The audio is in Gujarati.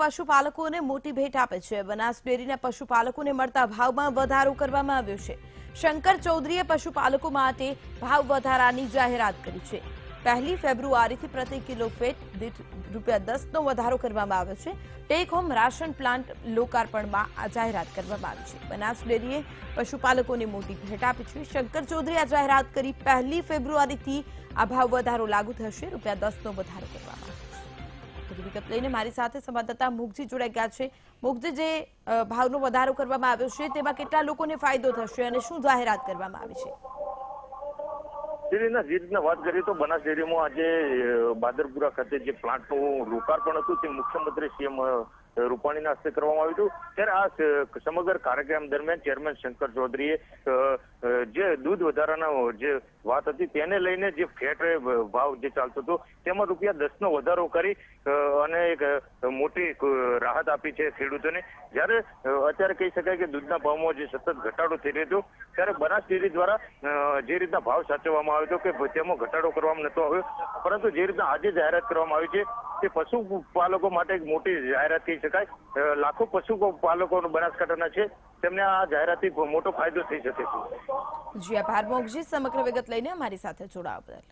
પશુપાલકોને મોટી ભેટ આપે છે। બનાસ ડેરીના પશુપાલકોને મળતા ભાવમાં વધારો કરવામાં આવ્યો છે। શંકર ચૌધરીએ પશુપાલકો માટે ભાવ વધારાની જાહેરાત કરી છે। 1 ફેબ્રુઆરીથી પ્રતિ કિલો ફેટ દીઠ ₹10નો વધારો કરવામાં આવ્યો છે। ટેક હોમ રાશન પ્લાન્ટ લોકાર્પણમાં આ જાહેરાત કરવામાં આવી છે। બનાસ ડેરીએ પશુપાલકોને મોટી ભેટ આપી છે। શંકર ચૌધરીએ આ જાહેરાત કરી 1 ફેબ્રુઆરીથી આ ભાવ વધારો લાગુ થશે। ₹10નો વધારો કરવામાં આવ્યો છે। વધુ વિગત લઈને મારી સાથે સંવાદદાતા મુગજી જોડાઈ ગયા છે। મુગજી, જે ભાવનો વધારો કરવામાં આવ્યો છે તેમાં કેટલા લોકોને ફાયદો થશે અને શું જાહેરાત કરવામાં આવી છે? જે રીતના વાત કરીએ તો બનાસ ડેરીમાં આજે બાદરપુરા ખાતે જે પ્લાન્ટનું લોકાર્પણ હતું તે મુખ્યમંત્રી સીએમ રૂપાણીના હસ્તે કરવામાં આવ્યું હતું। ત્યારે આ સમગ્ર કાર્યક્રમ દરમિયાન ચેરમેન શંકર ચૌધરીએ જે દૂધ વધારાના જે વાત હતી તેને લઈને જે ફેટ ભાવ જે ચાલતો હતો તેમાં ₹10નો વધારો કરી અને એક મોટી રાહત આપી છે ખેડૂતોને। જ્યારે અત્યારે કહી શકાય કે દૂધના ભાવમાં જે સતત ઘટાડો થઈ રહ્યો હતો ત્યારે બનાસ ડેરી દ્વારા જે રીતના ભાવ સાચવવામાં આવ્યો હતો કે તેમાં ઘટાડો કરવામાં નતો આવ્યો, પરંતુ જે રીતના આજે જાહેરાત કરવામાં આવી છે તે પશુપાલકો માટે એક મોટી જાહેરાત કહી શકાય। લાખો પશુપાલકો બનાસકાંઠાના છે, તેમને આ જાહેરાતથી મોટો ફાયદો થઈ શકે છે। જી આભાર મોગજી, સમગ્ર વિગત લઈને અમારી સાથે જોડાવા બદલ।